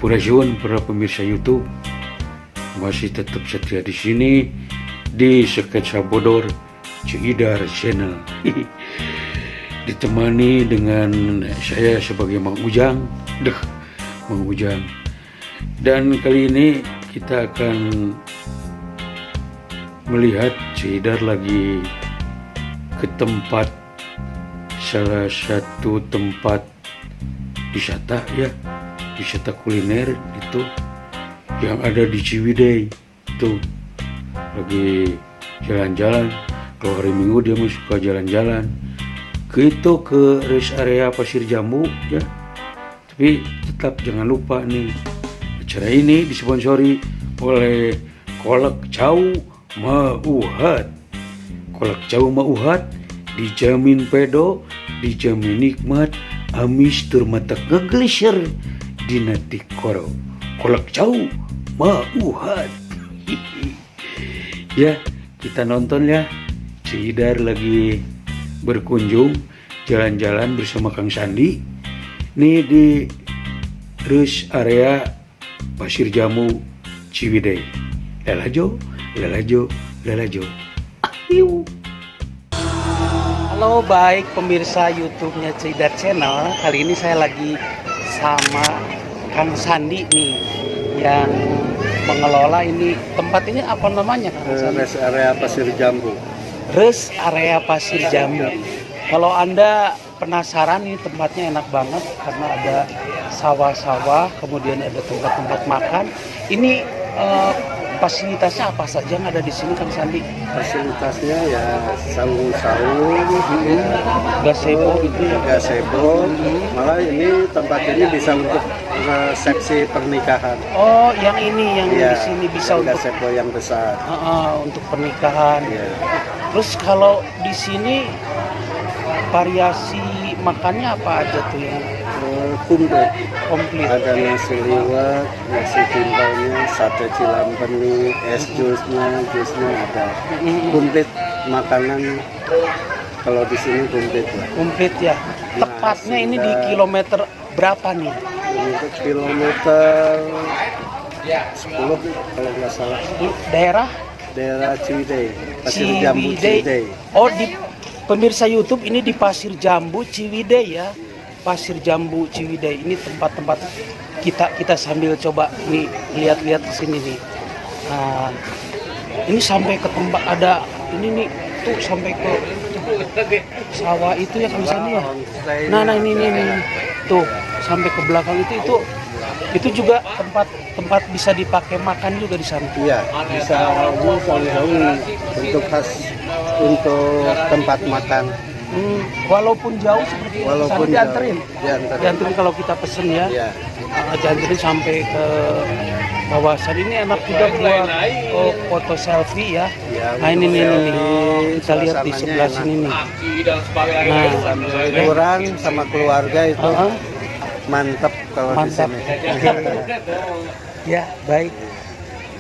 Sampurasun para pemirsa YouTube, masih tetap setia di sini di Sketsa Bodor Cidar Channel. Ditemani dengan saya sebagai Mang Ujang, Mang Ujang. Dan kali ini kita akan melihat Cidar lagi ke tempat, salah satu tempat wisata ya, wisata kuliner itu yang ada di Ciwidey. Itu lagi jalan-jalan, kalau hari Minggu dia masih suka jalan-jalan ke rest area Pasir Jambu ya. Tapi tetap jangan lupa nih, acara ini disponsori oleh Kolak Cau Mauhat. Kolak Cau Mauhat dijamin pedo, dijamin nikmat, amis turmatak ngeglisir dinati koro. Kolak Cau Mauhat. Ya, kita nonton ya. Cidar lagi berkunjung, jalan-jalan bersama Kang Sandi. Ini di rest area Pasir Jambu Ciwidey. Lelajo, lelajo, lelajo. Ayo. Halo, baik pemirsa YouTube-nya Cidar Channel. Kali ini saya lagi sama Kang Sandi nih, yang mengelola ini. Tempat ini apa namanya, Kang Sandi? Rest area Pasir Jambu. Rest area Pasir Jambu. Kalau Anda penasaran, ini tempatnya enak banget karena ada sawah-sawah, kemudian ada tempat-tempat makan. Ini fasilitasnya apa saja yang ada di sini, Kang Sandi? Fasilitasnya ya saung-saung, Gazebo gitu ya. gazebo. Malah ini tempat ini bisa untuk resepsi pernikahan. Oh, yang ini yang Ya, di sini bisa untuk gazebo yang besar. untuk pernikahan. Ya. Terus kalau di sini variasi makannya apa aja tuh yang komplit? Ada nasi liwet, nasi timpalnya, sate cilampeni, es jusnya ada. Komplit makanan. Kalau di sini komplit lah. Komplit ya. Tepatnya ini di kilometer berapa nih? Untuk kilometer 10 kalau nggak salah. Daerah Ciwidey, Pasir Jambu Ciwidey. Oh, di pemirsa YouTube ini di Pasir Jambu Ciwidey ya. Pasir Jambu Ciwidey ini tempat-tempat kita sambil coba nih lihat-lihat ke sini nih. Nah, ini sampai ke tempat ada ini nih tuh sampai ke sawah itu ya, Kang Sandi ya. Nah ini tuh sampai ke belakang itu juga tempat bisa dipakai makan juga di sana. Iya, bisa untuk khas untuk tempat makan. Walaupun jauh seperti itu, Walaupun dianterin kalau kita pesen ya. Iya. Dianterin sampai ke kawasan ini, enak juga buat foto selfie ya. Ya, nah ini selfie, kita lihat di sebelah enak. sini nih. Nah, Liburan sama keluarga itu mantap kalau mantap. di sini. Ya, baik.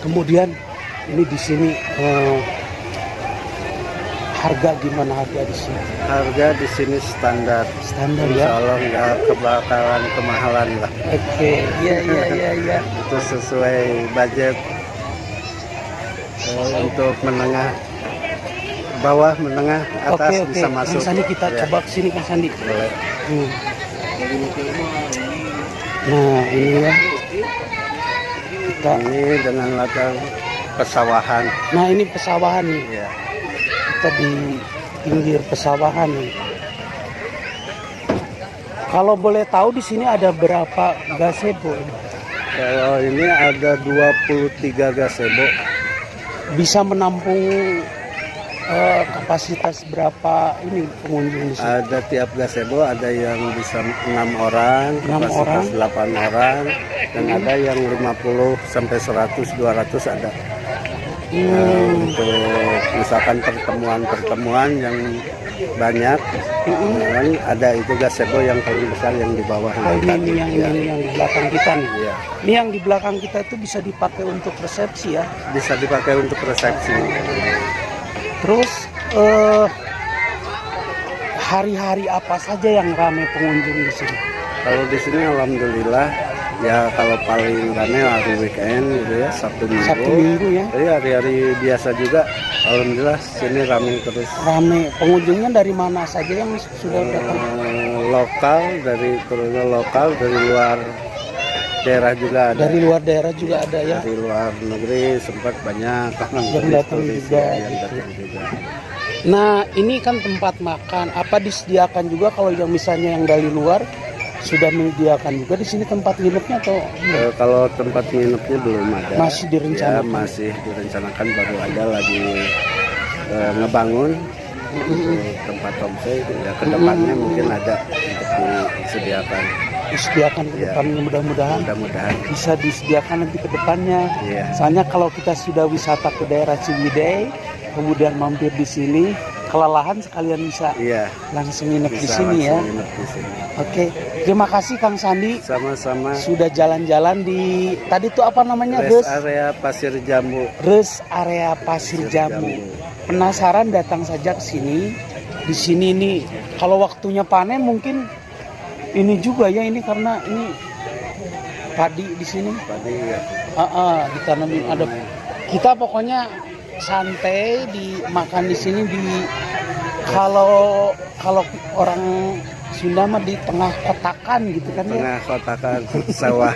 Kemudian ini di sini harga gimana harga di sini? Harga di sini standar Ya. Kalau nggak kebakaran kemahalan lah. Oke, iya. Itu sesuai budget. Untuk menengah bawah, menengah atas Oke. bisa masuk. Kang Sandi, kita Ya. coba kesini, Kang Sandi. Boleh. Nah ini ya. Ini dengan latar pesawahan. Nah ini pesawahan nih. Ya. Kita di pinggir pesawahan nih. Kalau boleh tahu di sini ada berapa gazebo? Kalau ini ada 23 gazebo. Bisa menampung kapasitas berapa ini pengunjung di sini? Ada tiap gazebo ada yang bisa 6 orang, 6 kapasitas orang. 8 orang, dan ada yang 50 sampai 100, 200 ada. Untuk misalkan pertemuan yang banyak, kan ada itu gazebo yang paling besar yang di bawah. Ini yang di belakang kita nih. Iya. Ini yang di belakang kita itu bisa dipakai untuk resepsi ya. Bisa dipakai untuk resepsi. Terus hari-hari apa saja yang ramai pengunjung di sini? Kalau di sini alhamdulillah Ya kalau paling rame hari weekend gitu ya, Sabtu Minggu. Sabtu Minggu ya. Jadi hari-hari biasa juga, alhamdulillah sini rame terus. Rame. Pengunjungnya dari mana saja yang sudah datang? Lokal dari luar daerah juga ada. Dari luar daerah juga ada ya. Dari luar negeri sempat banyak Yang datang juga, yang gitu. datang juga. Nah, ini kan tempat makan. Apa disediakan juga kalau yang misalnya yang dari luar sudah menyediakan juga di sini tempat nginepnya atau Kalau tempat nginepnya belum ada. Masih direncanakan? Ya, masih direncanakan, baru aja lagi ngebangun untuk tempat homestay. Ya kedepannya mungkin ada untuk disediakan. disediakan ke Ya. depannya, mudah-mudahan Mudah-mudahan. bisa disediakan nanti ke depannya. Iya. Soalnya kalau kita sudah wisata ke daerah Ciwidey, kemudian mampir di sini, kelelahan sekalian bisa Iya. langsung nginep di Bisa sini ya. langsung nginep di sini. Oke, terima kasih Kang Sandi Sama-sama. sudah jalan-jalan di tadi tuh apa namanya? Rest area Pasir Jambu. Res area Pasir Jambu. Penasaran datang saja ke sini. Di sini nih kalau waktunya panen mungkin ini juga ya, ini karena ini padi di sini. Tadi ya. Ditanamin ada. Kita pokoknya santai dimakan di sini kalau orang Sunda mah di tengah kotakan gitu kan ya. Tengah kotakan sawah.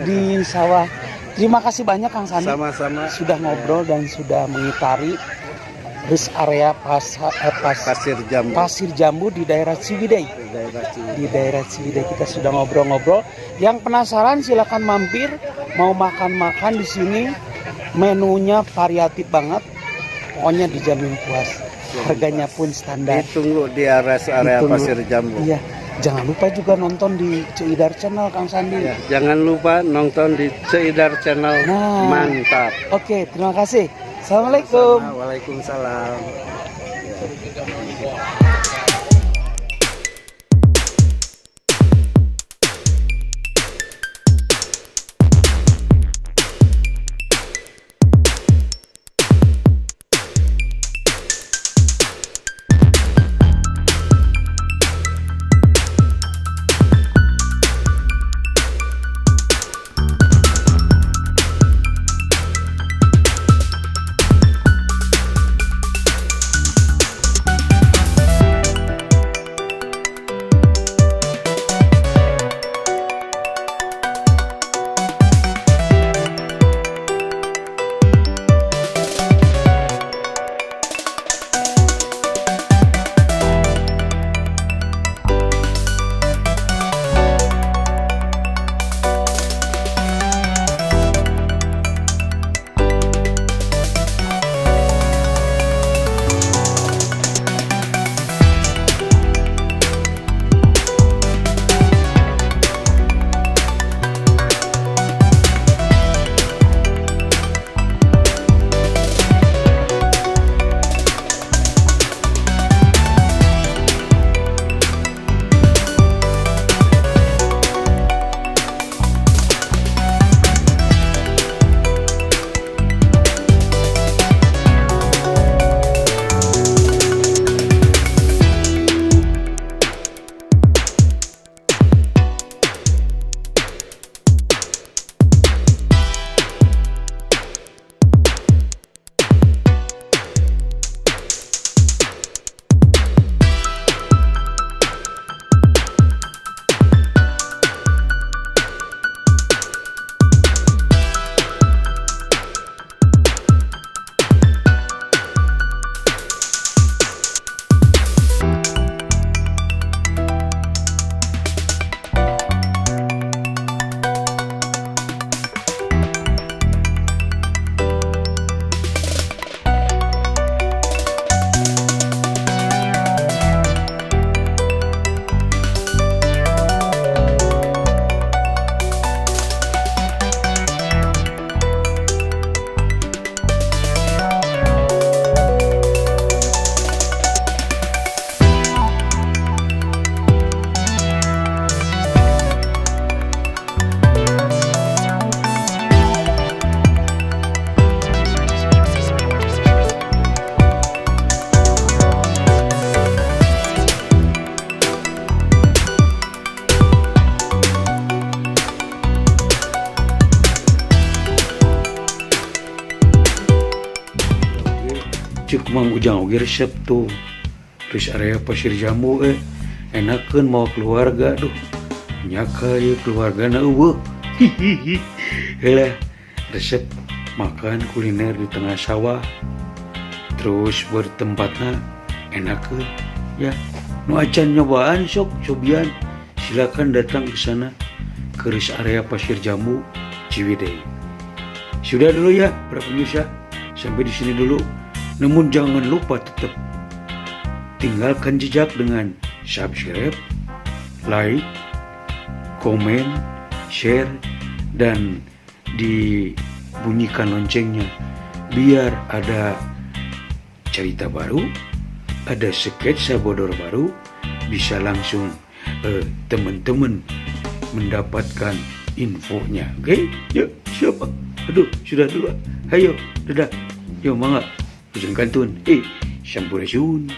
Di sawah. Terima kasih banyak Kang Sandi. Sama-sama. Sudah ngobrol dan sudah mengitari res area Pasir Jambu. Pasir Jambu di daerah Ciwidey. Di daerah Ciwidey. Di daerah Ciwidey kita sudah ngobrol-ngobrol. Yang penasaran silakan mampir, mau makan-makan di sini. Menunya variatif banget. Pokoknya dijamin puas. Harganya pun standar. Ditunggu di area Ditunggu. Pasir Jambu. Iya. Jangan lupa juga nonton di Ceidar Channel Kang Sandi. Ya, jangan lupa nonton di Ceidar Channel. Nah. Mantap. Oke, terima kasih. Assalamualaikum. Waalaikumsalam. Cek Mang Ujang oge resep tuh. Terus area pasir jambu enakeun mau keluarga duh. Nyaka ye keluargana eueuh. Hihihi. Helah resep makan kuliner di tengah sawah. Terus bertempatna enakeun ya. Nu acan nyobaan sok cobian silakan datang ke sana ke rest area pasir jambu Ciwidey. Sudah dulu ya para pemirsa, sampai di sini dulu. Namun jangan lupa tetap tinggalkan jejak dengan subscribe, like, komen, share, dan dibunyikan loncengnya biar ada cerita baru, ada sketsa bodor baru, bisa langsung teman-teman mendapatkan infonya. Oke? Yuk, siapa? Aduh, sudah dulu. Ayo, dadah. Yuk, mangga. Ujung kantun. Sampurasun.